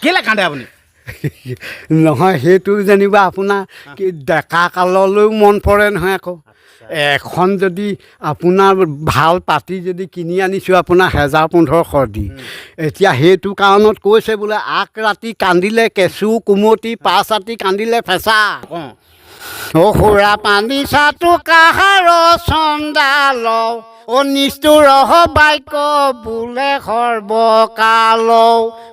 কেলে কান্দে আপুনি নহয় সেইটো যেনিবা আপোনাৰ কি ডেকা কাললৈও মন পৰে নহয় আকৌ এখন যদি আপোনাৰ ভাল পাতি যদি কিনি আনিছোঁ আপোনাৰ 1500 দি এতিয়া সেইটো কাৰণত কৈছে বোলে আগ ৰাতি কান্দিলে কেঁচু কুমতি পাঁচ ৰাতি কান্দিলে ফেঁচা অ সুৰা পানী চাটো কাহাৰ চন্দাল অ নিষ্ঠুৰ বাক্য বোলে সৰ্বকাল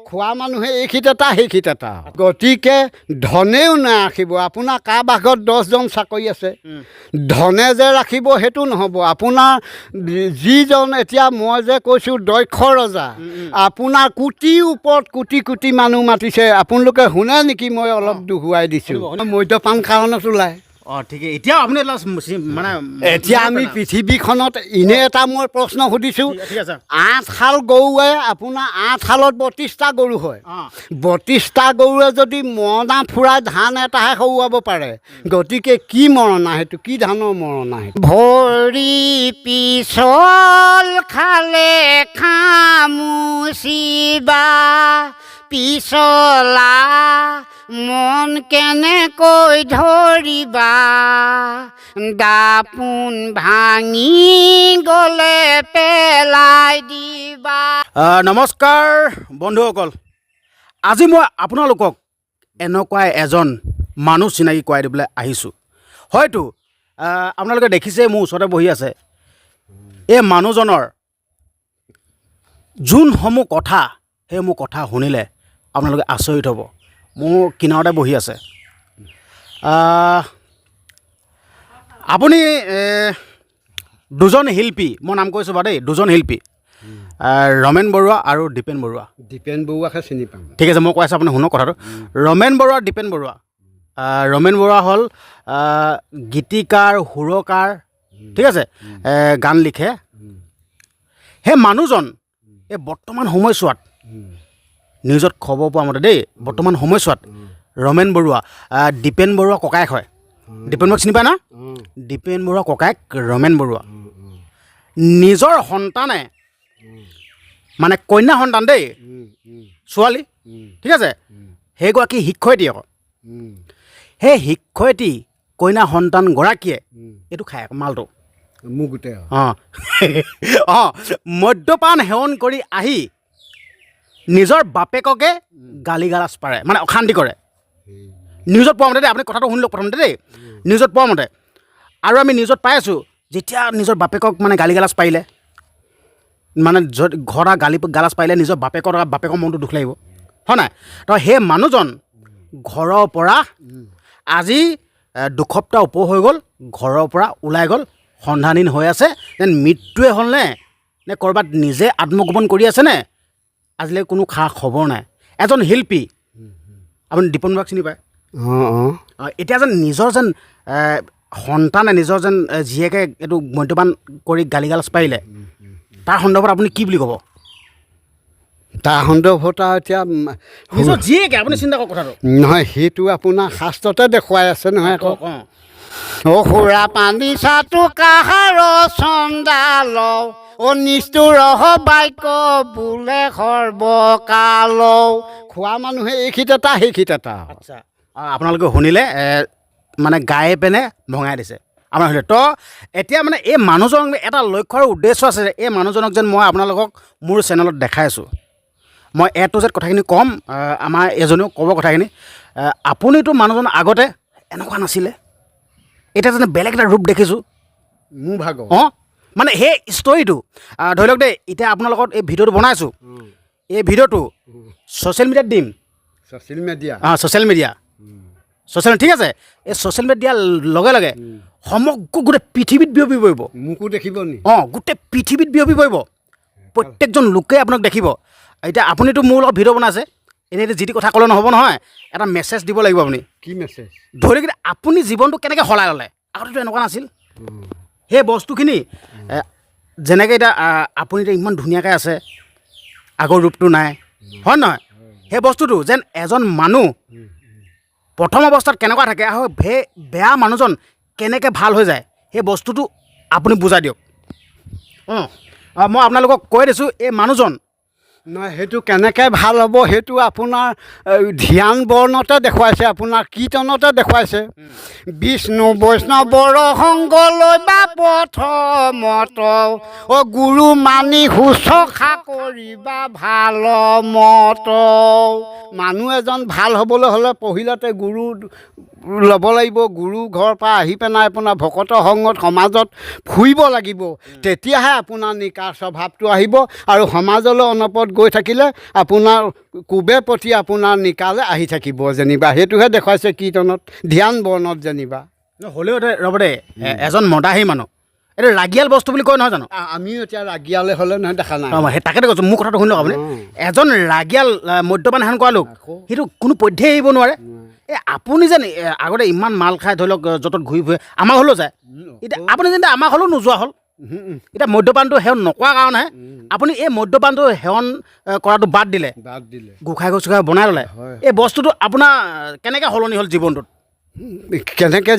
খোৱা মানুহে এইখিত এটা সেইখিত এটা গতিকে ধনেও নাৰাখিব আপোনাৰ কাৰ ভাগত 10জন চাকৰি আছে ধনে যে ৰাখিব সেইটো নহ'ব আপোনাৰ যিজন এতিয়া মই যে কৈছোঁ দক্ষ ৰজা আপোনাৰ কোটিৰ ওপৰত কোটি কোটি মানুহ মাতিছে আপোনালোকে শুনে নেকি মই অলপ দোহোৱাই দিছোঁ মদ্যপান কাৰণত ওলায় অঁ ঠিকেই এতিয়াও আপুনি মানে এতিয়া আমি পৃথিৱীখনত এনে এটা মই প্ৰশ্ন সুধিছোঁ ঠিক আছে 8 হাল গৰুৱে আপোনাৰ 8 হালত 32টা গৰু হয় 32টা গৰুৱে যদি মৰণা ফুৰাই ধান এটাহে খুৱাব পাৰে গতিকে কি মৰণা সেইটো কি ধানৰ মৰণা সেইটো ভৰি পিছল খালে খামুচিবা পিছলা মন কেনেকৈ ধৰিবা দাপোন ভাঙি গ'লে পেলাই দিবা নমস্কাৰ বন্ধুসকল আজি মই আপোনালোকক এনেকুৱা এজন মানুহ চিনাকি কৰাই দিবলৈ আহিছোঁ হয়তো আপোনালোকে দেখিছে মোৰ ওচৰতে বহি আছে এই মানুহজনৰ যোনসমূহ কথা সেইসমূহ কথা শুনিলে আপোনালোকে আচৰিত হ'ব মোৰ কিনাৰতে বহি আছে আপুনি দুজন শিল্পী মই নাম কৈছোঁ বাৰু দেই দুজন শিল্পী ৰমেন বৰুৱা আৰু দীপেন বৰুৱা দীপেন বৰুৱাকে চিনি পাম ঠিক আছে মই কৈ আছোঁ আপুনি শুনক কথাটো ৰমেন বৰুৱা দীপেন বৰুৱা ৰমেন বৰুৱা হ'ল গীতিকাৰ সুৰকাৰ ঠিক আছে গান লিখে সেই মানুহজন এই বৰ্তমান সময়ছোৱাত নিউজত খবৰ পোৱা মতে দেই বৰ্তমান সময়ছোৱাত ৰমেন বৰুৱা দীপেন বৰুৱা ককায়েক হয় দীপেন বৰুৱাক চিনি পায় না দীপেন বৰুৱা ককায়েক ৰমেন বৰুৱা নিজৰ সন্তানে মানে কন্যা সন্তান দেই ছোৱালী ঠিক আছে সেইগৰাকী শিক্ষয়িত্ৰী আকৌ সেই শিক্ষয়িত্ৰী কন্যা সন্তানগৰাকীয়ে এইটো খায় মালটো মোক গোটেই অঁ অঁ মদ্যপান সেৱন কৰি আহি নিজৰ বাপেককে গালি গালাজ পাৰে মানে অশান্তি কৰে নিউজত পোৱা মতে দেই আপুনি কথাটো শুনি লওক প্ৰথমতে দেই নিউজত পোৱা মতে আৰু আমি নিউজত পাই আছোঁ যেতিয়া নিজৰ বাপেকক মানে গালি গালাজ পাৰিলে মানে ঘৰত গালাজ পাৰিলে নিজৰ বাপেকৰ মনটো দুখ লাগিব হয় নাই তো সেই মানুহজন ঘৰৰ পৰা আজি 2 সপ্তাহ ওপৰ হৈ গ'ল ঘৰৰ পৰা ওলাই গ'ল সন্ধানহীন হৈ আছে যেন মৃত্যুৱে হ'লনে নে ক'ৰবাত নিজে আত্মগোপন কৰি আছেনে আজিলৈকে কোনো খা খবৰ নাই এজন শিল্পী আপুনি দীপেন বৰুৱাক চিনি পায় এতিয়া যেন নিজৰ যেন সন্তানে নিজৰ যেন জীয়েকে এইটো মদ্যপান কৰি গালি গালাজ পাৰিলে তাৰ সন্দৰ্ভত আপুনি কি বুলি ক'ব তাৰ সন্দৰ্ভত এতিয়া নিজৰ জীয়েকে আপুনি চিন্তা কৰক কথাটো নহয় সেইটো আপোনাৰ শাস্ত্ৰতে দেখুৱাই আছে নহয় আকৌ অ সুৰা পানী চাটো কাহাৰ চন্দাল অ নিষ্ঠুৰ বাক্য বোলে সৰ্বকাল খোৱা মানুহে এইখিত এটা সেইখিত এটা আচ্ছা আপোনালোকে শুনিলে মানে গায়ে পেনে ভঙাই দিছে আমাৰ শুনিলে তো এতিয়া মানে এই মানুহজনক এটা লক্ষ্য আৰু উদ্দেশ্য আছে এই মানুহজনক যেন মই আপোনালোকক মোৰ চেনেলত দেখাই আছোঁ মই A to Z কথাখিনি ক'ম আমাৰ এজনেও ক'ব কথাখিনি আপুনিতো মানুহজন আগতে এনেকুৱা নাছিলে এতিয়া যেনে বেলেগ এটা ৰূপ দেখিছোঁ মোৰ ভাগ অঁ মানে সেই ষ্টৰিটো ধৰি লওক দেই এতিয়া আপোনাৰ লগত এই ভিডিঅ'টো বনাইছোঁ এই ভিডিঅ'টো ছ'চিয়েল মিডিয়াত দিম ছ'চিয়েল মিডিয়া ঠিক আছে এই ছ'চিয়েল মিডিয়াত দিয়াৰ লগে লগে সমগ্ৰ গোটেই পৃথিৱীত বিয়পি পৰিব মোকো দেখিব নি অঁ গোটেই পৃথিৱীত বিয়পি পৰিব প্ৰত্যেকজন লোকে আপোনাক দেখিব এতিয়া আপুনিতো মোৰ লগত ভিডিঅ' বনাইছে এনেই যি টি কথা ক'লে নহ'ব নহয় এটা মেছেজ দিব লাগিব আপুনি কি মেছেজ ধৰি লওক আপুনি জীৱনটো কেনেকৈ সলাই ল'লে আগতেতো এনেকুৱা নাছিল সেই বস্তুখিনি যেনেকৈ এতিয়া আপুনি এতিয়া ইমান ধুনীয়াকৈ আছে আগৰ ৰূপটো নাই হয় নহয় সেই বস্তুটো যেন এজন মানুহ প্ৰথম অৱস্থাত কেনেকুৱা থাকে আৰু সেই বেয়া মানুহজন কেনেকৈ ভাল হৈ যায় সেই বস্তুটো আপুনি বুজাই দিয়ক মই আপোনালোকক কৈ দিছোঁ এই মানুহজন নহয় সেইটো কেনেকৈ ভাল হ'ব সেইটো আপোনাৰ ধ্যান বৰ্ণতে দেখুৱাইছে, আপোনাৰ কীৰ্তনতে দেখুৱাইছে। বিষ্ণু বৈষ্ণৱৰ সংগ লৈ বা প্ৰথমত গুৰু মানি শুশ্ৰূষা কৰিবা ভাল মত। মানুহ এজন ভাল হ'বলৈ হ'লে পহিলাতে গুৰু ল'ব লাগিব। গুৰু ঘৰৰ পৰা আহি পেলাই আপোনাৰ ভকতৰ সংগত সমাজত ফুৰিব লাগিব, তেতিয়াহে আপোনাৰ নিকাৰ স্বভাৱটো আহিব। আৰু সমাজলৈ অনপত গৈ থাকিলে আপোনাৰ কোবে প্ৰতি আপোনাৰ নিকালে আহি থাকিব যেনিবা। সেইটোহে দেখুৱাইছে কীৰ্তনত, ধ্যান বৰ্ণত যেনিবা। হ'লেও ৰ'ব দেই, এজন মদাহী মানুহ এইটো ৰাগিয়াল বস্তু বুলি কয় নহয় জানো? আমিও এতিয়া ৰাগিয়ালে হ'লে নহয় দেখা নাই। সেই তাকেতো কৈছোঁ, মোৰ কথাটো শুনি লওক আপুনি। এজন ৰাগিয়াল মদ্যপান সেৱন কৰা লোক সেইটো কোনো পধ্যেই এৰিব নোৱাৰে। এই আপুনি যেন আগতে ইমান মাল খাই ধৰি লওক য'ত ঘূৰি ফুৰে, আমাৰ হ'লেও যায়, এতিয়া আপুনি যেন আমাৰ হ'লেও নোযোৱা হ'ল। এতিয়া মদ্যপানটো সেৱন নকৰা কাৰণেহে আপুনি এই মদ্যপানটো সেৱন কৰাটো বাদ দিলে, গোসাঁই চোখাই বনাই ল'লে। এই বস্তুটো আপোনাৰ কেনেকৈ সলনি হ'ল জীৱনটোত? কেনেকৈ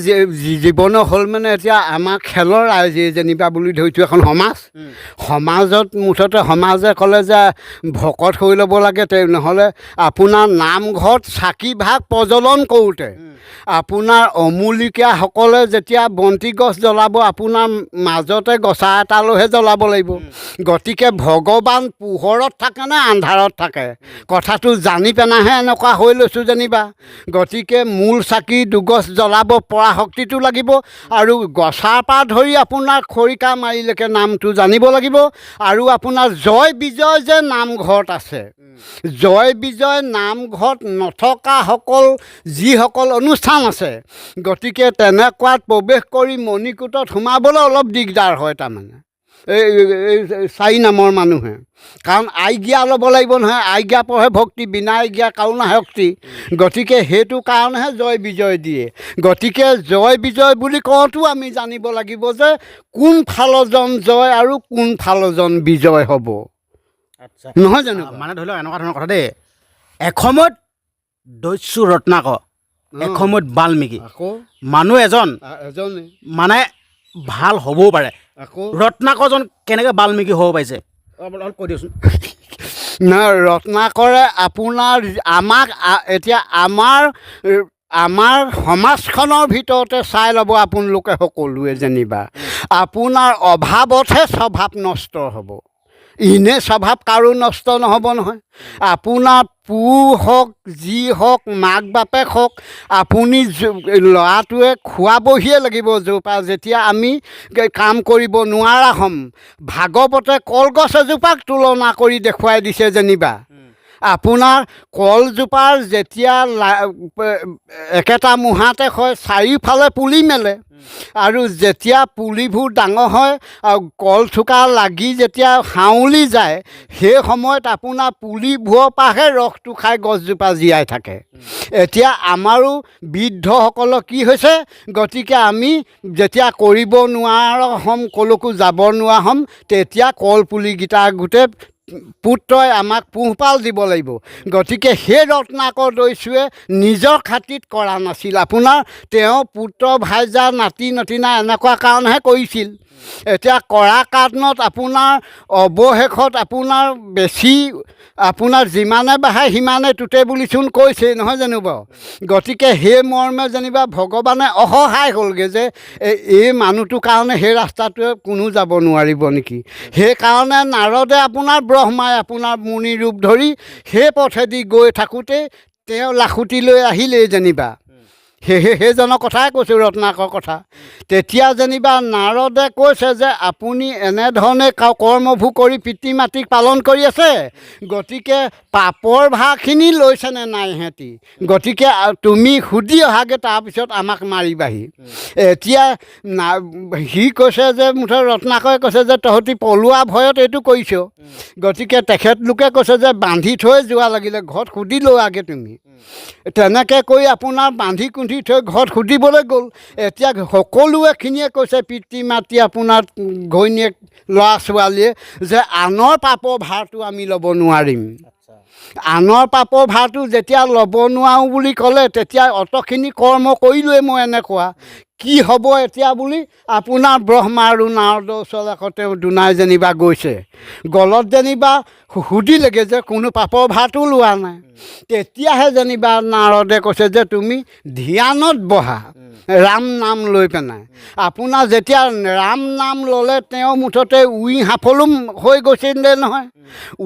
জীৱনৰ হ'ল মানে এতিয়া আমাৰ খেলৰ ৰাইজে যেনিবা বুলি ধৰিছোঁ এখন সমাজ। সমাজত মুঠতে সমাজে ক'লে যে ভকত হৈ ল'ব লাগে, নহ'লে আপোনাৰ নামঘৰত চাকি ভাগ প্ৰজ্বলন কৰোঁতে আপোনাৰ অমূলিকাসকলে যেতিয়া বন্তি গছ জ্বলাব, আপোনাৰ মাজতে গছা এটালৈহে জ্বলাব লাগিব। গতিকে ভগৱান পোহৰত থাকে নে আন্ধাৰত থাকে কথাটো জানি পেনাইহে এনেকুৱা হৈ লৈছোঁ যেনিবা। গতিকে মূল চাকি দুগছ জ্বলাব পৰা শক্তিটো লাগিব, আৰু গছাৰ পৰা ধৰি আপোনাৰ খৰিকা মাৰিলৈকে নামটো জানিব লাগিব। আৰু আপোনাৰ জয় বিজয় যে নামঘৰত আছে, জয় বিজয় নামঘৰত নথকাসকল যিসকল অনুষ্ঠান আছে, গতিকে তেনেকুৱাত প্ৰৱেশ কৰি মণিকূটত সোমাবলৈ অলপ দিগদাৰ হয়। তাৰমানে এই চাৰি নামৰ মানুহে, কাৰণ আজ্ঞা ল'ব লাগিব নহয়, আজ্ঞা পঢ়ে ভক্তি, বিনা আজ্ঞা কাৰুণা শক্তি। গতিকে সেইটো কাৰণেহে জয় বিজয় দিয়ে। গতিকে জয় বিজয় বুলি কওঁতেও আমি জানিব লাগিব যে কোন ফালৰজন জয় আৰু কোন ফালৰজন বিজয় হ'ব, নহয় জানো? মানে ধৰি লওক এনেকুৱা ধৰণৰ কথা দেই, এসময়ত দস্যু ৰত্নাকৰ, এসময়ত বাল্মীকি, মানুহ এজন মানে ভাল হ'বও পাৰে। ৰত্নাকৰজন কেনেকৈ বাল্মীকি হ'ব পাৰিছে কৈ দিয়কচোন। নহয়, ৰত্নাকৰে আপোনাৰ আমাক এতিয়া আমাৰ সমাজখনৰ ভিতৰতে চাই ল'ব আপোনালোকে সকলোৱে যেনিবা, আপোনাৰ অভাৱতহে স্বভাৱ নষ্ট হ'ব, এনেই স্বভাৱ কাৰো নষ্ট নহ'ব নহয়। আপোনাৰ পু হওক, যি হওক, মাক বাপেক হওক, আপুনি ল'ৰাটোৱে খোৱাবহিয়ে লাগিব। য'ৰপৰা যেতিয়া আমি কাম কৰিব নোৱাৰা হ'ম, ভাগৱতে কলগছ এজোপাক তুলনা কৰি দেখুৱাই দিছে যেনিবা। আপোনাৰ কলজোপাৰ যেতিয়া একেটা মুহাতে হয়, চাৰিওফালে পুলি মেলে, আৰু যেতিয়া পুলিবোৰ ডাঙৰ হয় আৰু কল থোকা লাগি যেতিয়া হাউলি যায়, সেই সময়ত আপোনাৰ পুলিবোৰৰ পৰাহে ৰসটো খাই গছজোপা জীয়াই থাকে। এতিয়া আমাৰো বৃদ্ধসকলৰ কি হৈছে, গতিকে আমি যেতিয়া কৰিব নোৱাৰা হ'ম, ক'লৈকো যাব নোৱাৰা হ'ম, তেতিয়া কলপুলিকেইটা গোটেই পুত্ৰই আমাক পোহপাল দিব লাগিব। গতিকে সেই ৰত্নাকৰ দস্যুৱে নিজৰ খাতিত কৰা নাছিল, আপোনাৰ তেওঁ পুত্ৰ ভাইজা নাতি নতিনা এনেকুৱা কাৰণেহে কৰিছিল। এতিয়া কৰা কাৰণত আপোনাৰ অৱশেষত আপোনাৰ বেছি আপোনাৰ যিমানে বাঢ়ে সিমানে টুটে বুলিচোন কৈছেই, নহয় জানো বাৰু? গতিকে সেই মৰ্মে যেনিবা ভগৱানে অসহায় হ'লগৈ যে এই মানুহটোৰ কাৰণে সেই ৰাস্তাটোৱে কোনো যাব নোৱাৰিব নেকি। সেইকাৰণে নাৰদে আপোনাৰ ব্ৰহ্মাই আপোনাৰ মুনি ৰূপ ধৰি সেই পথেদি গৈ থাকোঁতেই তেওঁ লাখুটি লৈ আহিলেই যেনিবা। সেইজনৰ কথাই কৈছোঁ, ৰত্নাকৰ কথা। তেতিয়া যেনিবা নাৰদে কৈছে যে আপুনি এনেধৰণে কৰ্মভোগ কৰি পিতৃ মাতৃক পালন কৰি আছে, গতিকে পাপৰ ভাৰখিনি লৈছেনে নাই সিহঁতি, গতিকে তুমি সুধি অহাগৈ, তাৰপিছত আমাক মাৰিবাহি। এতিয়া সি কৈছে যে মুঠতে ৰত্নাকৰে কৈছে যে তহঁতি পলোৱা ভয়ত এইটো কৰিছ। গতিকে তেখেতলোকে কৈছে যে বান্ধি থৈ যোৱা লাগিলে, ঘৰত সুধি লোৱাগৈ তুমি। তেনেকৈ কৰি আপোনাৰ বান্ধি কুন্ধি থৈ ঘৰত সুধিবলৈ গ'ল। এতিয়া সকলোৱেখিনিয়ে কৈছে পিতৃ মাতৃ আপোনাৰ ঘৈণীয়েক ল'ৰা ছোৱালীয়ে যে আনৰ পাপৰ ভাৰটো আমি ল'ব নোৱাৰিম। আনৰ পাপৰ ভাৰটো যেতিয়া ল'ব নোৱাৰোঁ বুলি ক'লে, তেতিয়া অতখিনি কৰ্ম কৰিলোৱে মই এনেকুৱা, কি হ'ব এতিয়া বুলি আপোনাৰ ব্ৰহ্মা আৰু নাৰদৰ ওচৰলৈ আকৌ তেওঁ দুনাই যেনিবা গৈছে। গলত যেনিবা সুধিলেগৈ যে কোনো পাপৰ ভাতো লোৱা নাই। তেতিয়াহে যেনিবা নাৰদে কৈছে যে তুমি ধ্যানত বহা ৰাম নাম লৈ পেলাই। আপোনাৰ যেতিয়া ৰাম নাম ল'লে তেওঁ মুঠতে উই সাফলো হৈ গৈছিলে নহয়।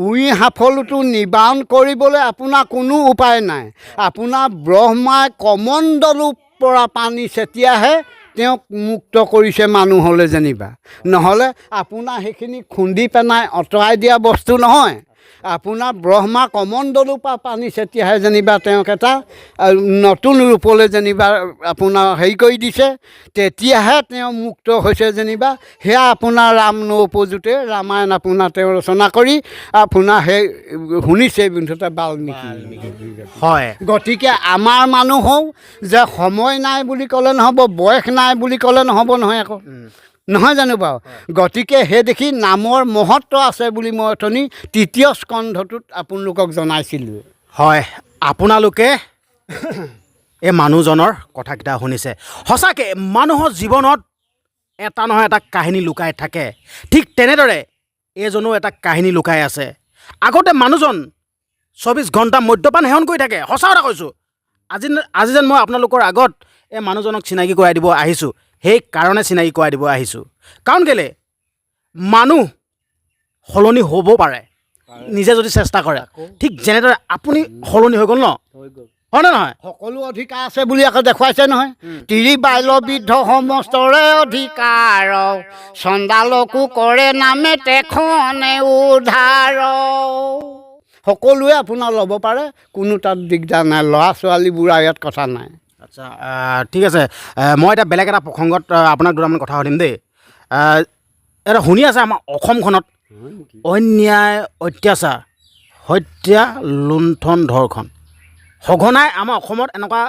উই সাফলটো নিবাৰণ কৰিবলৈ আপোনাৰ কোনো উপায় নাই। আপোনাৰ ব্ৰহ্মাই কমণ্ডলুৰ পৰা পানী ছটিয়াহে তেওঁক মুক্ত কৰিছে মানুহলৈ যেনিবা। নহ'লে আপোনাৰ সেইখিনি খুন্দি পেলাই আঁতৰাই দিয়া বস্তু নহয়। আপোনাৰ ব্ৰহ্মা কমণ্ডলুৰ পৰা পানী ছটিয়াহে যেনিবা তেওঁক এটা নতুন ৰূপলৈ যেনিবা আপোনাৰ হেৰি কৰি দিছে। তেতিয়াহে তেওঁ মুক্ত হৈছে যেনিবা। সেয়া আপোনাৰ ৰাম নৌপজোতে ৰামায়ণ আপোনাৰ তেওঁ ৰচনা কৰি আপোনাৰ সেই শুনিছে মুঠতে বাল্মীকি। হয়, গতিকে আমাৰ মানুহও যে সময় নাই বুলি ক'লে নহ'ব, বয়স নাই বুলি ক'লে নহ'ব নহয় আকৌ। নহয় জানো বাৰু? গতিকে সেই দেখি নামৰ মহত্ব আছে বুলি মই অথনি ৩য় স্কন্ধটোত আপোনালোকক জনাইছিলোঁ। হয়, আপোনালোকে এই মানুহজনৰ কথাকেইটা শুনিছে। সঁচাকৈ মানুহৰ জীৱনত এটা নহয় এটা কাহিনী লুকাই থাকে। ঠিক তেনেদৰে এইজনো এটা কাহিনী লুকাই আছে। আগতে মানুহজন ২৪ ঘণ্টা মদ্যপান সেৱন কৰি থাকে। সঁচা কথা কৈছোঁ। আজি যেন মই আপোনালোকৰ আগত এই মানুহজনক চিনাকি কৰাই দিব আহিছোঁ। সেই কাৰণে চিনাকি কৰাই দিব আহিছোঁ। কাৰণ কেলৈ মানুহ সলনি হ'ব পাৰে নিজে যদি চেষ্টা কৰে। ঠিক যেনেদৰে আপুনি সলনি হৈ গ'ল ন, হয়নে নহয়? সকলো অধিকাৰ আছে বুলি আকৌ দেখুৱাইছে নহয়। তিৰিবাল্য বৃদ্ধ সমস্তৰে অধিকাৰ, চণ্ডালকো কৰে নামে তেখনে উদ্ধাৰ। সকলোৱে আপোনাৰ ল'ব পাৰে, কোনো তাত দিগদাৰ নাই। ল'ৰা ছোৱালী বুঢ়া ইয়াত কথা নাই। আচ্ছা, ঠিক আছে। মই এতিয়া বেলেগ এটা প্ৰসংগত আপোনাক দুটামান কথা সুধিম দেই। এটা শুনি আছে আমাৰ অসমখনত অন্যায় অত্যাচাৰ, হত্যা, লুণ্ঠন, ধৰ্ষণ সঘনাই আমাৰ অসমত এনেকুৱা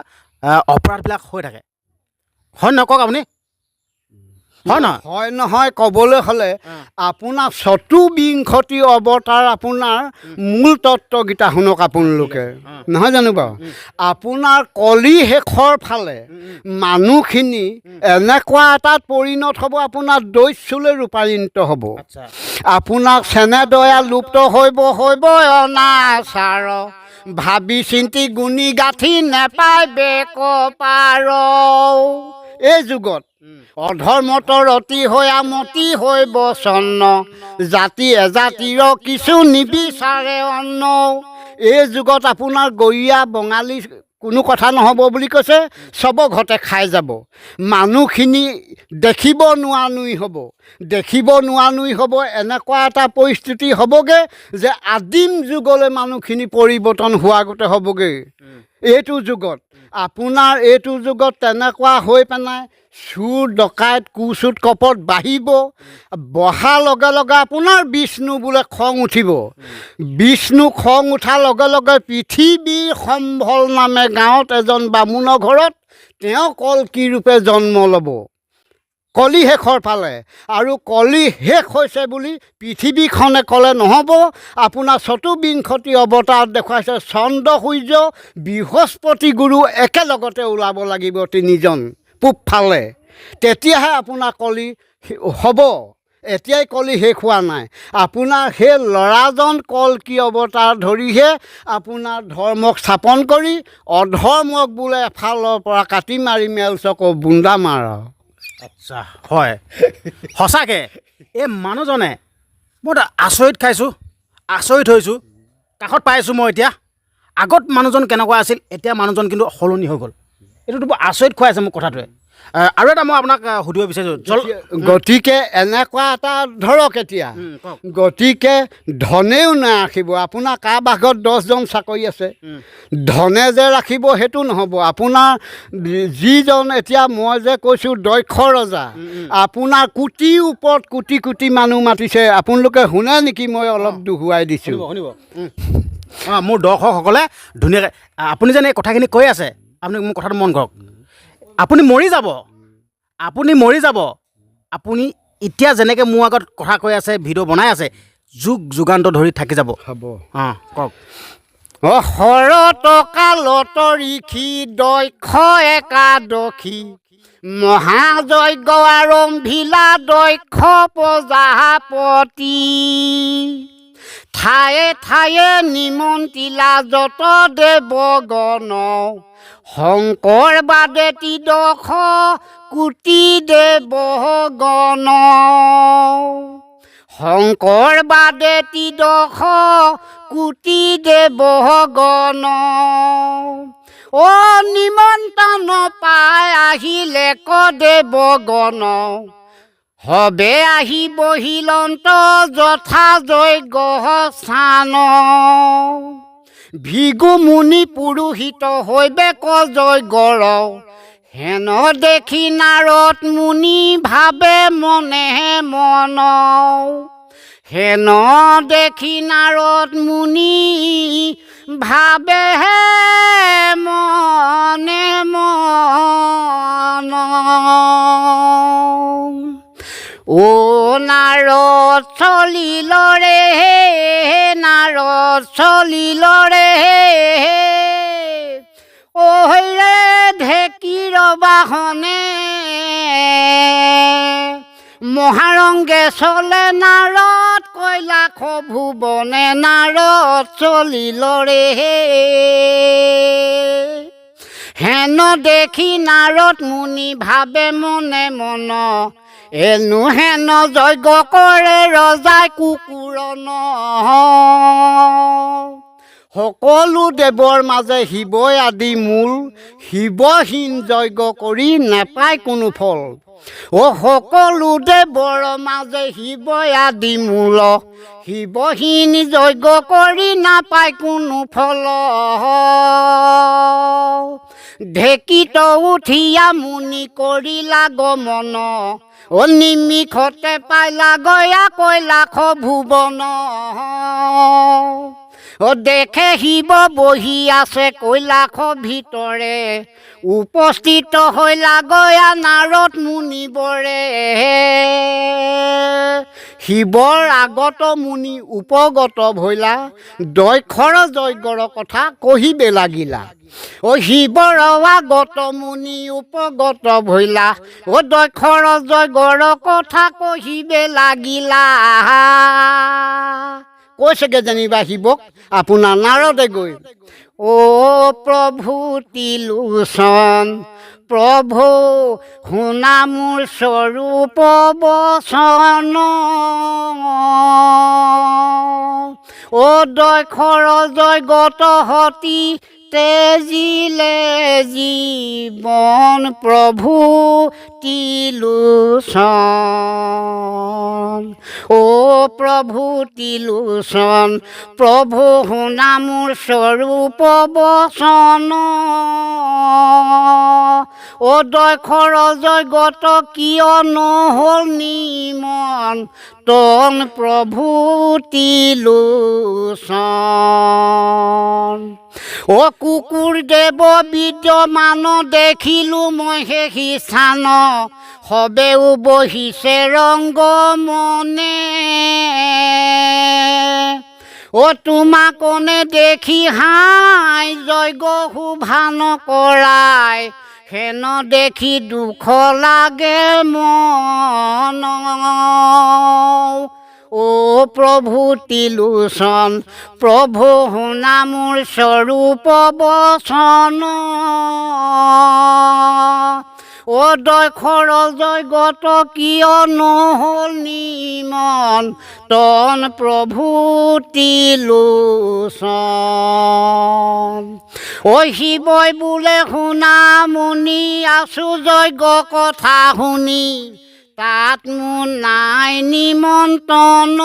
অপৰাধবিলাক হৈ থাকে। হয় নহয় কওক আপুনি? হয় নহয়? হয় নহয় ক'বলৈ হ'লে আপোনাৰ ২৪ অৱতাৰ আপোনাৰ মূল তত্ত্বকেইটা শুনক আপোনালোকে। নহয় জানো বাৰু? আপোনাৰ কলি শেষৰ ফালে মানুহখিনি এনেকুৱা এটাত পৰিণত হ'ব, আপোনাৰ দস্যুলৈ ৰূপান্তৰিত হ'ব। আপোনাৰ চেনে দয়া লুপ্ত হৈব অনাচাৰ, ভাবি চিন্তি গুণি গাঁঠি নেপায় বেক পাৰ। এই যুগত অধৰ্মতৰ অতি হৈ আমতি হৈ বচন্ন, জাতি এজাতিৰ কিছু নিবিচাৰে অন্ন। এই যুগত আপোনাৰ গৰীয়া বঙালী কোনো কথা নহ'ব বুলি কৈছে, চব ঘৰতে খাই যাব। মানুহখিনি দেখিব নোৱানুই হ'ব, এনেকুৱা এটা পৰিস্থিতি হ'বগৈ যে আদিম যুগলৈ মানুহখিনি পৰিৱৰ্তন হোৱাগতে হ'বগৈ। এইটো যুগত তেনেকুৱা হৈ পেলাই চুৰ ডকাইত কুচুট কপট বাঢ়িব। বহাৰ লগে লগে আপোনাৰ বিষ্ণু বোলে খং উঠিব। বিষ্ণু খং উঠাৰ লগে লগে পৃথিৱীৰ সম্ভল নামে গাঁৱত এজন বামুণৰ ঘৰত তেওঁ কল্কি ৰূপে জন্ম ল'ব কলি শেষৰ ফালে। আৰু কলি শেষ হৈছে বুলি পৃথিৱীখনে ক'লে নহ'ব। আপোনাৰ ২৪ অৱতাৰত দেখুৱাইছে চন্দ্ৰ সূৰ্য বৃহস্পতি গুৰু একেলগতে ওলাব লাগিব ৩জন পূব ফালে, তেতিয়াহে আপোনাৰ কলি হ'ব। এতিয়াই কলি শেষ হোৱা নাই। আপোনাৰ সেই ল'ৰাজন কল্কি অৱতাৰ ধৰিহে আপোনাৰ ধৰ্মক স্থাপন কৰি অধৰ্মক বোলে এফালৰ পৰা কাটি মাৰি মেল চকো বুন্দা মাৰ। আচ্ছা, হয় সঁচাকৈ এই মানুহজনে মই আচৰিত খাইছোঁ, আচৰিত হৈছোঁ। কাষত পাইছোঁ মই এতিয়া। আগত মানুহজন কেনেকুৱা আছিল, এতিয়া মানুহজন কিন্তু সলনি হৈ গ'ল। এইটোতো বৰ আচৰিত খুৱাইছে মোক কথাটোৱে। আৰু এটা মই আপোনাক সুধিব বিচাৰিছোঁ। গতিকে এনেকুৱা এটা ধৰক এতিয়া, গতিকে ধনেও নাৰাখিব। আপোনাৰ কাৰোবাঘৰত 10জন চাকৰি আছে, ধনে যে ৰাখিব সেইটো নহ'ব। আপোনাৰ যিজন এতিয়া মই যে কৈছোঁ দক্ষ ৰজা, আপোনাৰ কোটিৰ ওপৰত কোটি কোটি মানুহ মাতিছে। আপোনালোকে শুনে নেকি? মই অলপ দোহোৱাই দিছোঁ। শুনিব। মোৰ দৰ্শকসকলে ধুনীয়াকৈ আপুনি যেন এই কথাখিনি কৈ আছে, আপুনি মোৰ কথাটো মন কৰক। আপুনি মৰি যাব। আপুনি এতিয়া যেনেকৈ মোৰ আগত কথা কৈ আছে, ভিডিঅ' বনাই আছে, যুগ যুগান্ত ধৰি থাকি যাব। হ'ব। কওক। শৰতকালত ঋষি দক্ষ একাদশী, মহাযজ্ঞ আৰম্ভিলা দক্ষ প্ৰজাপতি ঠায়ে ঠায়ে নিমন্ত্ৰিলা যত দেৱগণ শংকৰ বাদে ত্ৰিদশ কোটি দেৱগণ শংকৰ বাদে ত্ৰিদশ কোটি দেৱগণ অ নিমন্ত্ৰণ পাই আহিলে ক দেৱগণ হবে আহি বহিলন্ত যথা যজ্ঞ স্থান ভিগু মুনি পুৰোহিত হৈবে ক যজ্ঞৰ হেন দেখি নাৰদ মুনি ভাবে মনে মন হেন দেখি নাৰদ মুনি ভাবে মনে মন ও নাৰদ চলিলৰে নাৰদ চলিলৰে ঐৰে ঢেকীৰ বাহনে মহাৰংগে চলে নাৰদ কৈলাশ ভুৱনে নাৰদ চলিলৰে হেন দেখি নাৰদ মুনি ভাবে মনে মন এনো হেন যজ্ঞ কৰে ৰজাই কুকুৰন সকলো দেৱৰ মাজে শিৱই আদি মূল শিৱহীন যজ্ঞ কৰি নাপায় কোনো ফল অ সকলো দেৱৰ মাজে শিৱই আদি মূল শিৱহীন যজ্ঞ কৰি নাপায় কোনো ফল ঢেকীত উঠিয়া মুনি কৰিলা গমন অ নিমিষতে পাইলা গয়া কৈলাশ ভুৱন অ দেখে শিৱ বহি আছে কৈলাশৰ ভিতৰে উপস্থিত হৈলা গয়া নাৰদ মুনিবৰে শিৱৰ আগত মুনি উপগত ভৈলা দক্ষৰ যজ্ঞৰ কথা কহিবে লাগিলা অ শিৱৰ আগত মুনি উপগত ভৈলা অ দক্ষৰ যজ্ঞৰ কথা কহিবে লাগিলা কৈছেগে যেনিবা শিৱক আপোনাৰ নাৰদে গৈ অ প্ৰভু তিলোচন প্ৰভু শুনা মোৰ স্বৰূপ বচন অ দক্ষৰ যজ্ঞত হতি তেজিলে জীৱন প্ৰভু তিলোচন অ প্ৰভু তিলোচন প্ৰভু শুনা মোৰ স্বৰূপ বচন অ দক্ষৰ যজ্ঞত কিয় নহ'ল নিমন্ত্ৰণ প্ৰভু তিলোচন অ কুকুৰ দেৱ বিদ্যমান দেখিলো মই সেই স্থান সবেও বহিছে ৰংগ মনে অ তোমাকনে দেখি হাই যজ্ঞ শোভা নকৰাই হেন দেখি দুখ লাগে মন অ প্ৰভু তিলোচন প্ৰভু শুনা মোৰ স্বৰূপ বচন অ দক্ষৰ যজ্ঞত কিয় নহ'ল নিমন্ত্ৰণ প্ৰভু তিলোচন ঐ শিৱই বোলে শুনা মুনি আছো যজ্ঞ কথা শুনি তাত মোৰ নাই নিমন্ত্ৰণ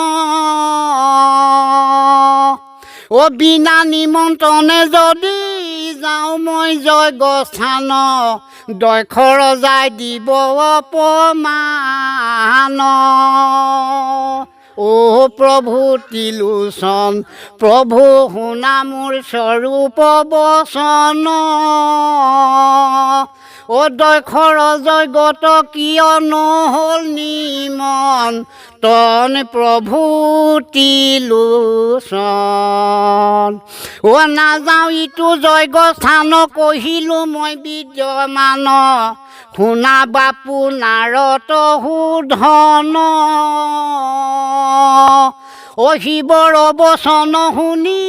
অ বিনা নিমন্ত্ৰণে যদি যাওঁ মই যজ্ঞ স্থান দক্ষৰ ৰজাই দিব অপমান অ প্ৰভু তিলোচন প্ৰভু শুনা মোৰ স্বৰূপ বচন অ দক্ষৰ যজ্ঞত কিয় নহ'ল নিমন্ত্ৰণ প্ৰভু তিলোচন অ নাযাওঁ ইটো যজ্ঞ স্থান কহিলোঁ মই বিদ্যমান শুনা বাপু নাৰত শোধন শিৱৰ বচন শুনি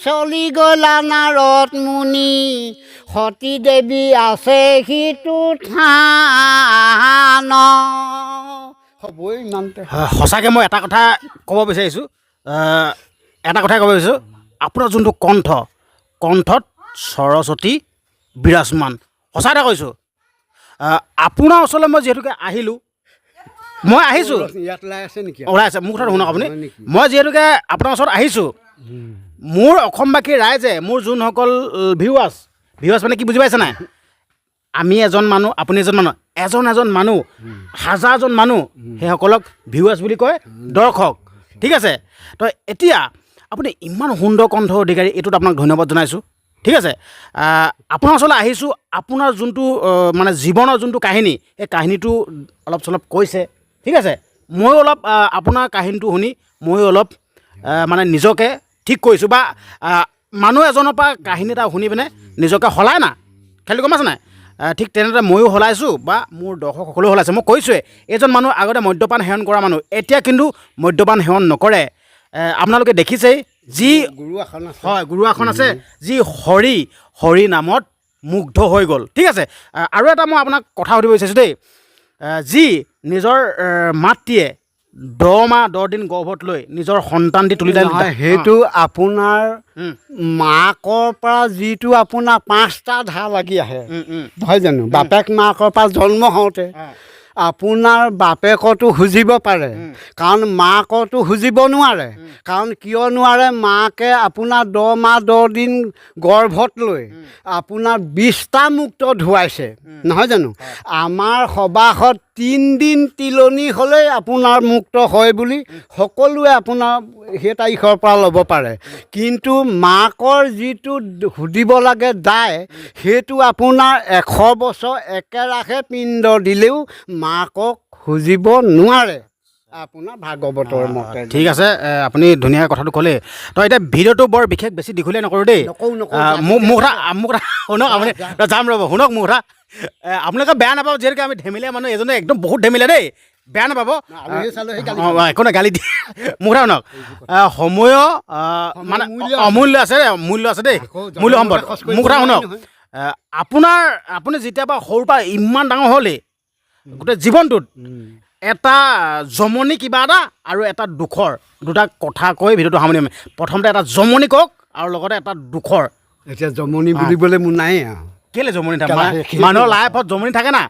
চলি গলা নাৰদ মুনি সতী দেৱী আছে সিটো থান হ'বই ইমানতে সঁচাকৈ মই এটা কথা ক'ব বিচাৰিছোঁ আপোনাৰ যোনটো কণ্ঠত সৰস্বতী বিৰাজমান সঁচা এটা কৈছোঁ আপোনাৰ ওচৰলৈ মই যিহেতুকে আহিছোঁ ইয়াত ওলাই আছে নেকি ওলাই আছে মোৰ কথা শুনক আপুনি মই যিহেতুকে আপোনাৰ ওচৰত আহিছোঁ মোৰ অসমবাসী ৰাইজে মোৰ যোনসকল ভিউৱাৰ্ছ মানে কি বুজি পাইছে নাই আমি এজন মানুহ আপুনি এজন মানুহ হাজাৰজন মানুহ সেইসকলক ভিউৱাৰ্ছ বুলি কয় দৰ্শক ঠিক আছে তো এতিয়া আপুনি ইমান সুন্দৰ কণ্ঠ অধিকাৰী এইটোত আপোনাক ধন্যবাদ জনাইছোঁ ঠিক আছে আপোনাৰ ওচৰলৈ আহিছোঁ আপোনাৰ যোনটো মানে জীৱনৰ যোনটো কাহিনী সেই কাহিনীটো অলপ চলপ কৈছে ঠিক আছে ময়ো অলপ আপোনাৰ কাহিনীটো শুনি ময়ো অলপ মানে নিজকে ঠিক কৰিছোঁ বা মানুহ এজনৰ পৰা কাহিনী এটা শুনি পিনে নিজকে সলাই না খেলি গম আছে নাই ঠিক তেনেদৰে ময়ো সলাইছোঁ বা মোৰ দৰ্শকসকলেও সলাইছে মই কৈছোঁৱে এইজন মানুহ আগতে মদ্যপান সেৱন কৰা মানুহ এতিয়া কিন্তু মদ্যপান সেৱন নকৰে আপোনালোকে দেখিছেই যি গুৰু আসন আছে যি হৰি নামত মুগ্ধ হৈ গ'ল ঠিক আছে আৰু এটা মই আপোনাক কথা সুধিব বিচাৰিছোঁ দেই যি নিজৰ মাতৃয়ে 10 মাহ 10 দিন গৰ্ভত লৈ নিজৰ সন্তান দি তুলি সেইটো আপোনাৰ মাকৰ পৰা যিটো আপোনাৰ 5টা ধাৰ লাগি আহে নহয় জানো বাপেক মাকৰ পৰা জন্ম হওঁতে আপোনাৰ বাপেকতো খুজিব পাৰে কাৰণ মাকতো খুজিব নোৱাৰে কাৰণ কিয় নোৱাৰে মাকে আপোনাৰ 10 মাহ 10 দিন গৰ্ভত লৈ আপোনাৰ 20টা মুক্ত ধুৱাইছে নহয় জানো আমাৰ সবাহত 3 দিন তিলনি হ'লেই আপোনাৰ মুক্ত হয় বুলি সকলোৱে আপোনাৰ সেই তাৰিখৰ পৰা ল'ব পাৰে কিন্তু মাকৰ যিটো সুধিব লাগে দায় সেইটো আপোনাৰ 100 বছৰ একেৰাহে পিণ্ড দিলেও মাকক খুজিব নোৱাৰে আপোনাৰ ভাগৱতৰ মতে ঠিক আছে আপুনি ধুনীয়া কথাটো ক'লে তো এতিয়া ভিডিঅ'টো বৰ বিশেষ বেছি দীঘলীয়া নকৰোঁ দেই মোৰ কথা শুনক আপুনি যাম ৰ'ব শুনক মোৰ কথা আপোনালোকে বেয়া নাপাব যিহেতুকে আমি ধেমেলীয়া মানুহ এজনে একদম বহুত ধেমেলীয়া দেই বেয়া নাপাব একো নাই গালি দিয়ে মোৰ কথা শুনক সময় মানে মূল্য আছে দেই মূল্য সম্পদ মোৰ কথা শুনক আপুনি যেতিয়াৰ পৰা সৰুৰ পৰা ইমান ডাঙৰ হ'লেই গোটেই জীৱনটোত এটা জমনি কিবা এটা আৰু এটা দুখৰ দুটা কথা কৈ ভিডিঅ'টো সামৰণি মাৰিম প্ৰথমতে এটা জমনি কওক আৰু লগতে এটা দুখৰ এতিয়া জমনি বুলিবলৈ মোৰ নাই কেলে জমনি থাকে মানুহৰ লাইফত জমনি থাকে না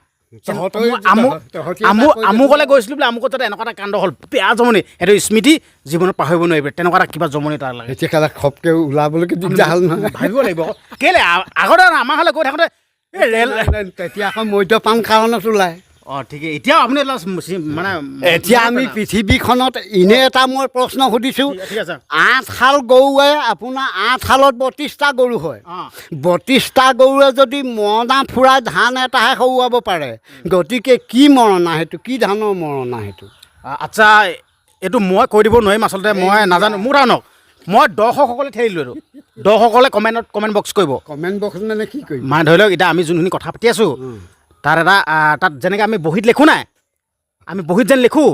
আমুকলৈ গৈছিলোঁ বোলে আমুকত যাতে এনেকুৱা এটা কাণ্ড হ'ল বেয়া জমনি সেইটো স্মৃতি জীৱনত পাহৰিব নোৱাৰিব তেনেকুৱা এটা কিবা জমনি তাৰ লাগে এতিয়া খপকৈ ওলাবলৈকে দিগদাৰ হ'ল নহয় ভাবিব লাগিব কেলে আগতে আমাৰ হ'লে গৈ থাকোঁতে এই ৰেল তেতিয়া আকৌ মদ্যপান কাৰণত ওলায় ঠিকেই এতিয়াও আপুনি মানে এতিয়া আমি পৃথিৱীখনত এনে এটা মই প্ৰশ্ন সুধিছোঁ 8 হাল গৰুৱে আপোনাৰ 8 হালত 32টা গৰু হয় 32টা গৰুৱে যদি মৰণা ফুৰাই ধান এটাহে খুৱাব পাৰে গতিকে কি মৰণা সেইটো কি ধানৰ মৰণা সেইটো আচ্ছা এইটো মই কৈ দিব নোৱাৰিম আচলতে মই নাজানো মোৰ জানক মই দৰ্শকসকলে ঠেলিলোঁ এইটো দৰ্শকসকলে কমেণ্ট বক্স কৰিব কমেণ্ট বক্স মানে কি কৰিম মানে ধৰি লওক এতিয়া আমি যোনখিনি কথা পাতি আছোঁ তাত যেনেকৈ আমি বহীত লিখোঁ নাই আমি বহীত যেন লিখোঁ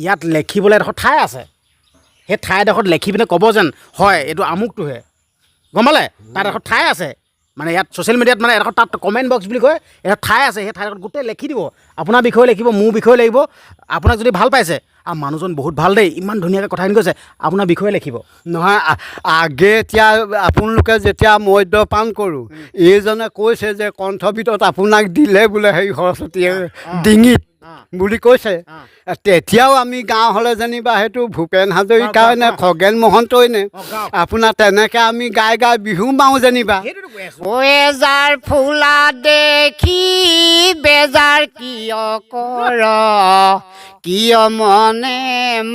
ইয়াত লিখিবলৈ এডোখৰ ঠাই আছে সেই ঠাইডোখৰত লিখি পিনে ক'ব যেন হয় এইটো আমুকটোহে গম পালে তাত এডোখৰ ঠাই আছে মানে ইয়াত ছ'চিয়েল মিডিয়াত মানে এডোখৰ তাত কমেণ্ট বক্স বুলি কয় এটা ঠাই আছে সেই ঠাইডোখৰত গোটেই লিখি দিব আপোনাৰ বিষয়ে লিখিব মোৰ বিষয়ে লিখিব আপোনাক যদি ভাল পাইছে আৰু মানুহজন বহুত ভাল দেই ইমান ধুনীয়াকৈ কথাখিনি কৈছে আপোনাৰ বিষয়ে লিখিব নহয় আগে এতিয়া আপোনালোকে যেতিয়া মদ্যপান কৰোঁ এইজনে কৈছে যে কণ্ঠবিধত আপোনাক দিলে বোলে সেই সৰস্বতীয়ে ডিঙিত বুলি কৈছে তেতিয়াও আমি গাঁও হ'লে যেনিবা সেইটো ভূপেন হাজৰিকাই নে খগেন মহন্তই নে আপোনাৰ তেনেকৈ আমি গাই বিহু মাৰোঁ যেনিবা এজাৰ ফুলা দেখি বেজাৰ কিয় কৰ কিয় মনে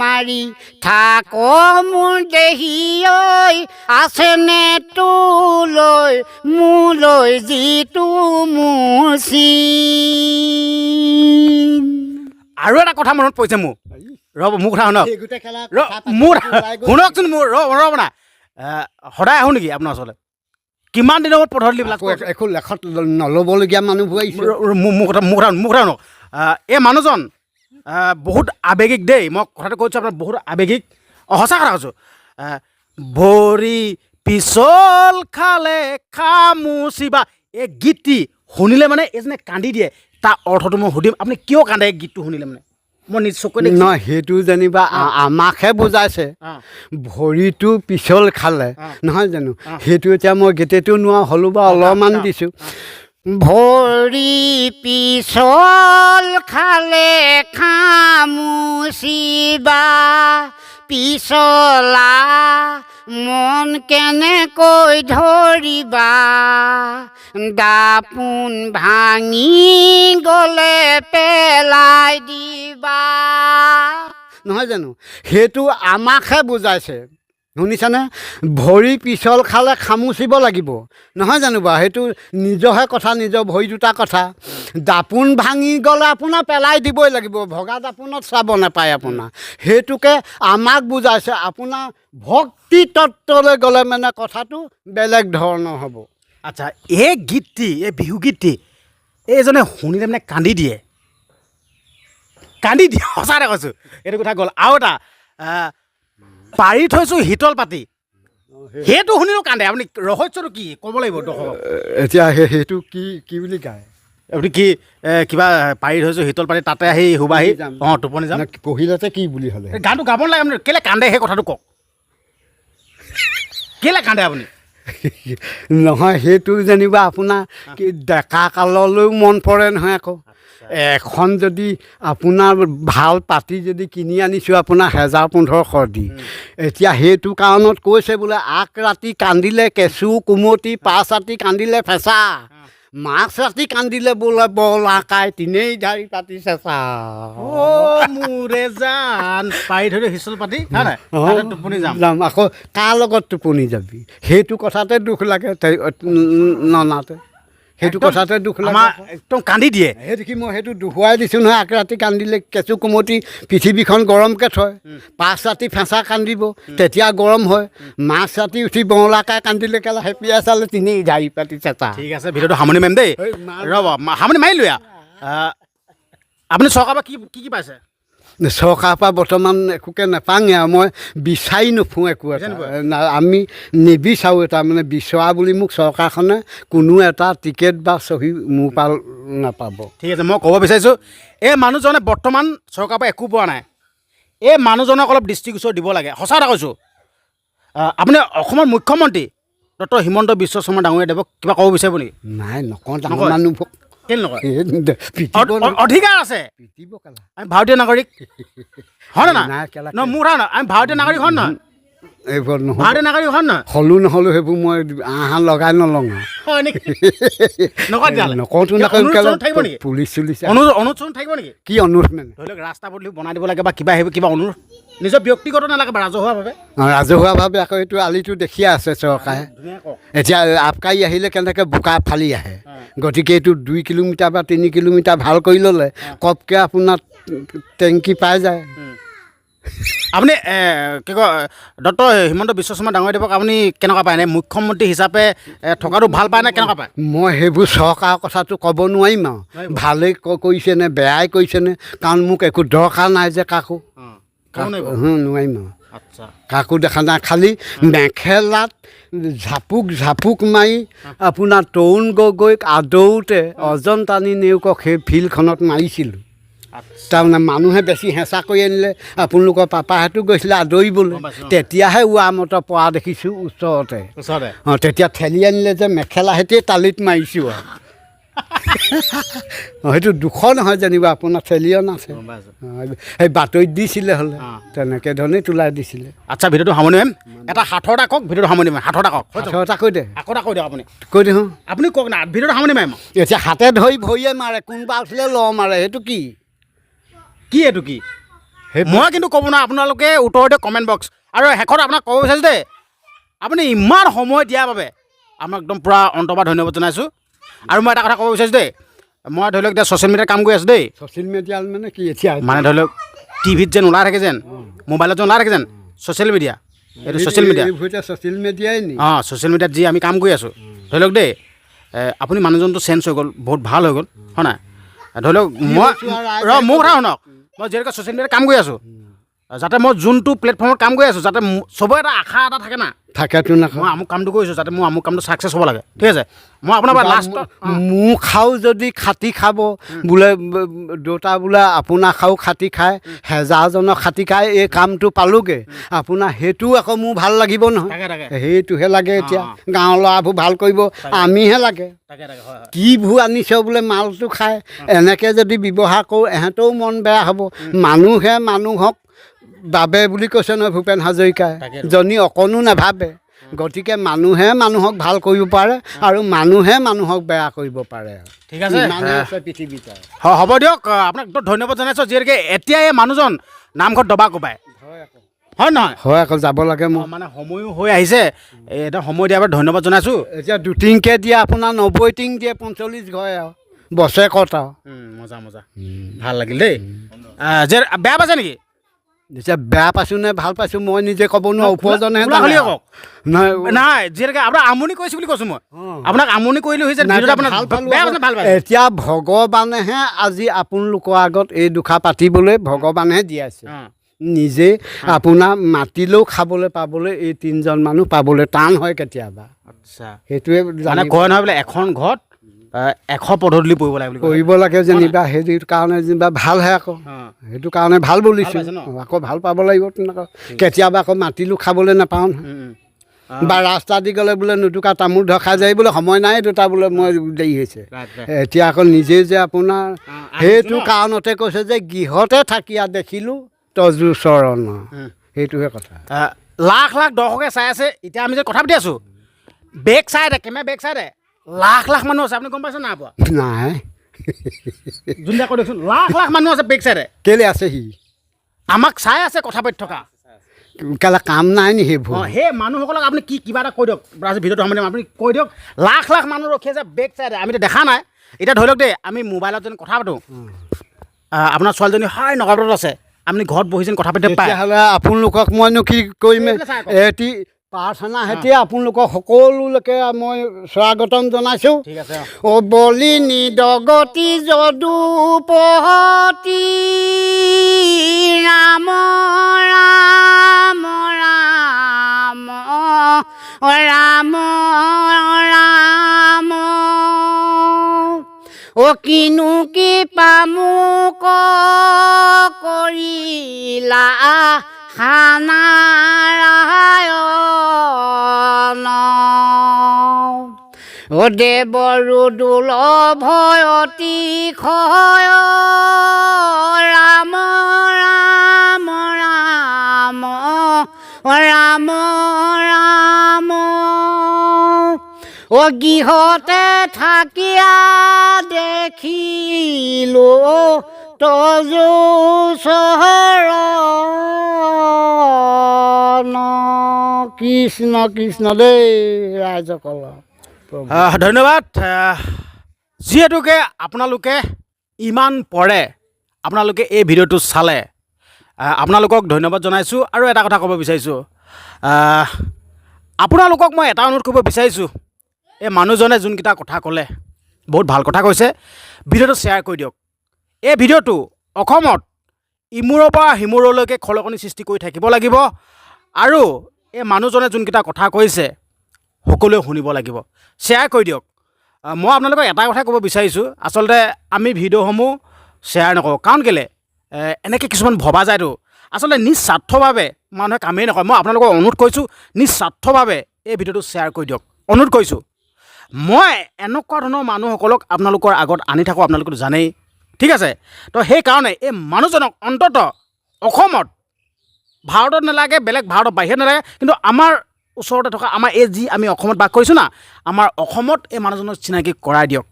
মাৰি থাক মোৰ দেহি ঐ আছেনে তোলৈ মোলৈ যিটো মোৰ চিন আৰু এটা কথা মনত পৰিছে মোৰ ৰ'ব মোৰ কথা শুনক মোৰ শুনকচোন মোৰ ৰ'ব না সদায় আহোঁ নেকি আপোনাৰ ওচৰলৈ কিমান দিনৰ মূৰত পদ্ধতিবিলাক একো লেখত নল'বলগীয়া মানুহবোৰ আহিছে। মোক এই মানুহজন বহুত আৱেগিক দেই, মই কথাটো কৈছোঁ আপোনাৰ বহুত আৱেগিক, সঁচা কথা কৈছোঁ। ভৰি পিছল খালে খামুচিবা এই গীতটি শুনিলে মানে এইজনে কান্দি দিয়ে। তাৰ অৰ্থটো মই সুধিম, আপুনি কিয় কান্দে এই গীতটো শুনিলে? মানে মই নিজ চকুৰে দেখিছোঁ। নহয়, সেইটো যেনিবা আমাকহে বুজাইছে। ভৰিটো পিছল খালে নহয় জানো, সেইটো এতিয়া মই গেটেটো নোৱাৰো হ'লো বা অলপমান দিছোঁ। ভৰি পিছল খালে খামুচিবা পিছলা মন কেনেকৈ ধৰিবা, দাপোন ভাঙি গ'লে পেলাই দিবা, নহয় জানো? সেইটো আমাকহে বুজাইছে, শুনিছানে? ভৰি পিছল খালে খামুচিব লাগিব, নহয় জানো বাৰু? সেইটো নিজৰহে কথা, নিজৰ ভৰি দুটা কথা। দাপোন ভাঙি গ'লে আপোনাৰ পেলাই দিবই লাগিব, ভগা দাপোনত চাব নাপায় আপোনাৰ। সেইটোকে আমাক বুজাইছে। আপোনাৰ ভক্তি তত্ত্বলৈ গ'লে মানে কথাটো বেলেগ ধৰণৰ হ'ব। আচ্ছা, এই গীতটি, এই বিহু গীতটি এইজনে শুনিলে মানে কান্দি দিয়ে, সঁচা এটা কৈছোঁ। এইটো কথা গ'ল। আৰু এটা পাৰি থৈছোঁ শীতল পাতি, সেইটো শুনিলেও কান্দে। আপুনি ৰহস্যটো কি ক'ব লাগিব দৰ্শকক? এতিয়া সেইটো কি বুলি গায়? আপুনি কি কিবা পাৰি থৈছোঁ শীতল পাতি, তাতে আহি শুবাহি টোপনি যাম পঢ়িলতে কি বুলি হ'লে গানটো গাব নালাগে। আপুনি কেলৈ কান্দে সেই কথাটো কওক, কেলৈ কান্দে আপুনি? নহয়, সেইটো যেনিবা আপোনাৰ কি ডেকা কাললৈও মন পৰে নহয়। আকৌ এখন যদি আপোনাৰ ভাল পাতি যদি কিনি আনিছোঁ আপোনাৰ 1000-1500 দি, এতিয়া সেইটো কাৰণত কৈছে বোলে আগ ৰাতি কান্দিলে কেঁচু কুমতি, পাঁচ ৰাতি কান্দিলে ফেঁচা, মাছ ৰাতি কান্দিলে বোলে বলাকাই, তিনেই ধাৰি পাতি চেঁচা। মোৰে জান পাৰি থৈ শীতল পাতি টোপনি যাম। আকৌ কাৰ লগত টোপনি যাবি? সেইটো কথাতে দুখ লাগে ননাতে, সেইটো কথাতে দুখ লাগে, একদম কান্দি দিয়ে। সেই দেখি মই সেইটো দুখুৱাই দিছোঁ নহয়। আগ ৰাতি কান্দিলে কেঁচু কুমতি পৃথিৱীখন গৰমকৈ থয়, পাঁচ ৰাতি ফেঁচা কান্দিব তেতিয়া গৰম হয়, মাছ ৰাতি উঠি বৰলাকাই কান্দিলে কেলা হেপিয়াই চালে তিনেই ধাৰি পাতি চেঁচা। ঠিক আছে, ভিডিঅ'টো সামৰণি মাৰিম দেই, ৰ'ব সামৰণি মাৰিলোঁ। আপুনি চৰকাৰৰ পৰা কি পাইছে? চৰকাৰৰ পৰা বৰ্তমান একোকে নাপাঙে আৰু মই বিচাৰি নুফুৰোঁ একো এটা। আমি নিবিচাৰোঁ, তাৰমানে বিচৰা বুলি মোক চৰকাৰখনে কোনো এটা টিকেট বা চহী মোৰ পৰা নাপাব। ঠিক আছে, মই ক'ব বিচাৰিছোঁ এই মানুহজনে বৰ্তমান চৰকাৰৰ পৰা একো পোৱা নাই। এই মানুহজনক অলপ দৃষ্টিগোচৰ দিব লাগে, সঁচা এটা কৈছোঁ। আপুনি অসমৰ মুখ্যমন্ত্ৰী ডক্টৰ হিমন্ত বিশ্ব শৰ্মা ডাঙৰীয়াদেৱক কিবা ক'ব বিচাৰিব নেকি? নাই, নকওঁ। ডাঙৰ মানুহক কেলৈ নকয়? অধিকাৰ আছে, আমি ভাৰতীয় নাগৰিক হয় নহয়? নহয় মোৰ কথা নহয়, আমি ভাৰতীয় নাগৰিক হয় নহয়? এইবোৰ নহয়, ভাৰতীয় নাগৰিক হয় নহয়? হ'লো নহ'লো সেইবোৰ মই লগাই নলওঁ। হয় নেকি? নকয় তেতিয়াহ'লে? নকওঁতো থাকিব নেকি? পুলিচ চুলিচ অনুৰোধ থাকিব নেকি? কি অনুৰোধ মানে? ধৰি লওক ৰাস্তা পদূলি বনাই দিব লাগে বা কিবা সেইবোৰ কিবা অনুৰোধ, নিজৰ ব্যক্তিগত নালাগে বা ৰাজহুৱাভাৱে? ৰাজহুৱাভাৱে আকৌ এইটো আলিটো দেখিয়ে আছে চৰকাৰে। এতিয়া আবকাৰী আহিলে কেনেকৈ বোকা ফালি আহে, গতিকে এইটো 2 কিলোমিটাৰ বা 3 কিলোমিটাৰ ভাল কৰি ল'লে কপকৈ আপোনাৰ টেংকি পাই যায়। আপুনি কি কয় ডক্টৰ হিমন্ত বিশ্ব শৰ্মা ডাঙৰীয়াদেৱক আপুনি কেনেকুৱা পায়? নে মুখ্যমন্ত্ৰী হিচাপে থকাটো ভাল পায় নে কেনেকুৱা পায়? মই সেইবোৰ চৰকাৰৰ কথাটো ক'ব নোৱাৰিম আৰু ভালেই কৰিছে নে বেয়াই কৰিছেনে, কাৰণ মোক একো দৰকাৰ নাই যে কাকো নোৱাৰিম আৰু। আচ্ছা, কাকো দেখা নাই, খালি মেখেলাত ঝাপুক মাৰি আপোনাৰ তৰুণ গগৈক আদৌতে অজন্তানী নেওকক সেই ফিল্ডখনত মাৰিছিলোঁ। তাৰমানে মানুহে বেছি হেঁচা কৰি আনিলে, আপোনালোকৰ পাপাহঁতো গৈছিলে আদৰিবলৈ, তেতিয়াহে মতৰ পৰা দেখিছোঁ ওচৰতে। তেতিয়া ঠেলি আনিলে যে মেখেলা সৈতে তালিত মাৰিছোঁ আৰু। সেইটো দুখ নহয় যেনিবা, আপোনাৰ ঠেলি অনা আছে, সেই বাতৰিত দিছিলে হ'লে তেনেকৈ ধৰণেই তোলাই দিছিলে। আচ্ছা, ভিডিঅ'টো সামৰণি মাৰিম। এটা 60টা কওক, ভিডিঅ'টো সামৰণি মাৰিম। 60টা কওক, 60টা কৈ দে, আকৌ কৈ দিয়ক আপুনি। কৈ দিওঁ আপুনি কওক না, ভিডিঅ'টো সামৰণি মাৰিম। এতিয়া হাতে ধৰি ভৰিয়ে মাৰে, কোনোবা উঠিলে ল মাৰে, সেইটো কি? এইটো কি? মই কিন্তু ক'ব নোৱাৰোঁ, আপোনালোকে উত্তৰ দিয়ক কমেণ্ট বক্স। আৰু শেষত আপোনাক ক'ব বিচাৰিছোঁ দেই, আপুনি ইমান সময় দিয়াৰ বাবে আমাক একদম পূৰা অন্তৰৰ পৰা ধন্যবাদ জনাইছোঁ। আৰু মই এটা কথা ক'ব বিচাৰিছোঁ দেই, মই ধৰি লওক এতিয়া ছ'চিয়েল মিডিয়াত কাম কৰি আছোঁ দেই। ছ'চিয়েল মিডিয়া মানে কি? এতিয়া মানে ধৰি লওক টিভিত যেন ওলাই থাকে যেন, মোবাইলত যেন ওলাই থাকে যেন, ছ'চিয়েল মিডিয়া, এইটো ছ'চিয়েল মিডিয়া। ছ'চিয়েল মিডিয়াই নি? ছ'চিয়েল মিডিয়াত যি আমি কাম কৰি আছোঁ ধৰি লওক দেই আপুনি মানুহজনটো চেঞ্জ হৈ গ'ল বহুত ভাল হৈ গ'ল হয় নাই ধৰি লওক মই মোৰ কথা শুনক মই যিহেতুকে ছ'চিয়েল মিডিয়াত কাম কৰি আছোঁ যাতে মই যোনটো প্লেটফৰ্মত কাম কৰি আছোঁ যাতে চবৰে এটা আশা এটা থাকে না থাকেতো নাখাওঁ মই আমুক কামটো কৰিছোঁ যাতে মোৰ আমুক কামটো ছাকচেছ হ'ব লাগে ঠিক আছে মই আপোনাৰ পৰা লাষ্টত মোৰ খাও যদি খাটি খাব বোলে দেউতা বোলে আপোনাৰ খাও খাটি খায় হেজাৰজনৰ খাটি খায় এই কামটো পালোগৈ আপোনাৰ সেইটো আকৌ মোৰ ভাল লাগিব নহয় সেইটোহে লাগে এতিয়া গাঁৱৰ ল'ৰাবোৰ ভাল কৰিব আমিহে লাগে কিবোৰ আনিছ বোলে মালটো খায় এনেকৈ যদি ব্যৱহাৰ কৰোঁ এহেঁতৰো মন বেয়া হ'ব মানুহে মানুহক বাবে বুলি কৈছে নহয় ভূপেন হাজৰিকাই জনী অকণো নাভাবে গতিকে মানুহে মানুহক ভাল কৰিব পাৰে আৰু মানুহে মানুহক বেয়া কৰিব পাৰে ঠিক আছে পৃথিৱীত হ'ব দিয়ক আপোনাক ধন্যবাদ জনাইছোঁ যিহেতুকে এতিয়া এই মানুহজন নামঘৰত দবা কোবাই হয় নহয় হয় আকৌ যাব লাগে মোৰ মানে সময়ো হৈ আহিছে এটা সময় দিয়াৰ বাবে ধন্যবাদ জনাইছোঁ এতিয়া 2-3কৈ দিয়ে আপোনাৰ 90 টিং দিয়ে 45 ঘৰে আৰু বছৰেকত আৰু মজা মজা ভাল লাগিল দেই যে বেয়া পাইছে নেকি এতিয়া বেয়া পাইছোঁ নে ভাল পাইছোঁ মই নিজে ক'ব নোৱাৰোঁ উপাৰ্জনহে কওক নাই যিহেতুকে আপোনাক আমনি কৰিছোঁ বুলি কৈছোঁ মই আপোনাক আমনি কৰিলোঁ হৈছে এতিয়া ভগৱানেহে আজি আপোনালোকৰ আগত এই দুষাৰ পাতিবলৈ ভগৱানেহে দিয়াইছে নিজে আপোনাৰ মাতিলেও খাবলৈ পাবলৈ এই 3জন মানুহ পাবলৈ টান হয় কেতিয়াবা আচ্ছা সেইটোৱে মানে কয় নহয় বোলে এখন ঘৰত 100 পদ্ধতি পৰিব লাগে বুলি কৰিব লাগে যেনিবা সেইটো কাৰণে যেনিবা ভালহে আকৌ সেইটো কাৰণে ভাল বুলিছোঁ আকৌ ভাল পাব লাগিব তেনেকৈ কেতিয়াবা আকৌ মাতিলোঁ খাবলৈ নাপাওঁ বা ৰাস্তা দি গ'লে বোলে নুটুকা তামোল ধখাই যায় বোলে সময় নাই দুটা বোলে মই দেৰি হৈছে এতিয়া আকৌ নিজে যে আপোনাৰ সেইটো কাৰণতে কৈছে যে গৃহতে থাকিয়া দেখিলোঁ তজু চৰণ সেইটোহে কথা লাখ লাখ দৰ্শকে চাই আছে এতিয়া আমি যে কথা পাতি আছোঁ বেক চাইডে কেমেৰা বেক চাইডে লাখ লাখ মানুহ আছে আপুনি গম পাইছে নাই পোৱা নাই যোনটা কৈ দিয়কচোন লাখ লাখ মানুহ আছে বেক চাইডে কেলৈ আছে সি আমাক চাই আছে কথা পাতি থকা কেলৈ কাম নাই নি সেইবোৰ সেই মানুহসকলক আপুনি কিবা এটা কৈ দিয়ক আজি ভিডিঅ'টো সামৰি আপুনি কৈ দিয়ক লাখ লাখ মানুহ ৰখি আছে বেক চাইডে আমিতো দেখা নাই এতিয়া ধৰি লওক দেই আমি মোবাইলত যেন কথা পাতোঁ আপোনাৰ ছোৱালীজনী হয় নগাঁৱত আছে আপুনি ঘৰত বহি যেন কথা পাতিব পাৰে তেতিয়াহ'লে আপোনালোকক মইনো কি কৰিম এটি প্ৰাৰ্থনা হেতি আপোনালোকক সকলোলৈকে মই স্বাগতম জনাইছোঁ অ বলি নিদগতি যদুপহতি ৰাম ৰাম ৰাম ৰাম ৰাম অ কিনো কি পামুক কৰিলা খানাৰায়ণ অ দেৱৰু দুলভয়তি ক্ষয় ৰাম ৰাম ৰাম ৰাম ৰাম অ গৃহতে থাকিয়া দেখিলোঁ তজু চৰণ কৃষ্ণ কৃষ্ণ দেই ৰাইজসকল ধন্যবাদ যিহেতুকে আপোনালোকে ইমান পৰে আপোনালোকে এই ভিডিঅ'টো চালে আপোনালোকক ধন্যবাদ জনাইছোঁ আৰু এটা কথা ক'ব বিচাৰিছোঁ আপোনালোকক মই এটা অনুৰোধ কৰিব বিচাৰিছোঁ এই মানুহজনে যোনকেইটা কথা ক'লে বহুত ভাল কথা কৈছে ভিডিঅ'টো শ্বেয়াৰ কৰি দিয়ক এই ভিডিঅ'টো অসমত ইমূৰৰ পৰা সিমূৰলৈকে খলকনি সৃষ্টি কৰি থাকিব লাগিব আৰু এই মানুহজনে যোনকেইটা কথা কৈছে সকলোৱে শুনিব লাগিব শ্বেয়াৰ কৰি দিয়ক মই আপোনালোকক এটা কথা ক'ব বিচাৰিছোঁ আচলতে আমি ভিডিঅ'সমূহ শ্বেয়াৰ নকৰোঁ কাৰণ কেলৈ এনেকৈ কিছুমান ভবা যায়তো আচলতে নিস্বাৰ্থভাৱে মানুহে কামেই নকৰে মই আপোনালোকক অনুৰোধ কৰিছোঁ নিস্বাৰ্থভাৱে এই ভিডিঅ'টো শ্বেয়াৰ কৰি দিয়ক অনুৰোধ কৰিছোঁ মই এনেকুৱা ধৰণৰ মানুহসকলক আপোনালোকৰ আগত আনি থাকোঁ আপোনালোকেতো জানেই ঠিক আছে তো সেইকাৰণে এই মানুহজনক অন্ততঃ অসমত ভাৰতত নালাগে বেলেগ ভাৰতৰ বাহিৰত নালাগে কিন্তু আমাৰ ওচৰতে থকা আমাৰ এই যি আমি অসমত বাস কৰিছোঁ না আমাৰ অসমত এই মানুহজনক চিনাকি কৰাই দিয়ক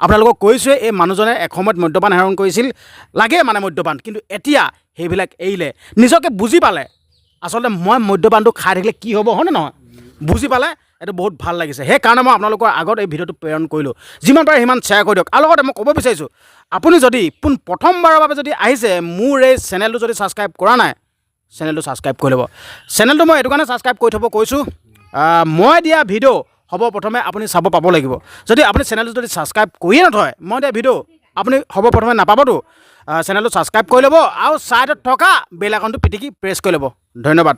আপোনালোকক কৈছোঁৱে এই মানুহজনে এসময়ত মদ্যপান সেৱন কৰিছিল লাগে মানে মদ্যপান কিন্তু এতিয়া সেইবিলাক এৰিলে নিজকে বুজি পালে আচলতে মই মদ্যপানটো খাই থাকিলে কি হ'ব হয়নে নহয় বুজি পালে এইটো বহুত ভাল লাগিছে সেইকাৰণে মই আপোনালোকৰ আগত এই ভিডিঅ'টো প্ৰেৰণ কৰিলোঁ যিমান পাৰে সিমান শ্বেয়াৰ কৰি দিয়ক আৰু লগতে মই ক'ব বিচাৰিছোঁ আপুনি যদি প্ৰথমবাৰৰ বাবে যদি আহিছে মোৰ এই চেনেলটো যদি ছাবস্ক্ৰাইব কৰা নাই চেনেলটো ছাবস্ক্ৰাইব কৰি ল'ব চেনেলটো মই এইটো কাৰণে ছাবস্ক্ৰাইব কৰি থ'ব কৈছোঁ মই দিয়া ভিডিঅ' হ'ব প্ৰথমে আপুনি চাব পাব লাগিব যদি আপুনি চেনেলটো যদি ছাবস্ক্ৰাইব কৰিয়ে নথয় মই দিয়া ভিডিঅ' আপুনি হ'ব প্ৰথমে নাপাবতো চেনেলটো ছাবস্ক্ৰাইব কৰি ল'ব আৰু ছাইডত থকা বেল আইকনটো পিটিকি প্ৰেছ কৰি ল'ব ধন্যবাদ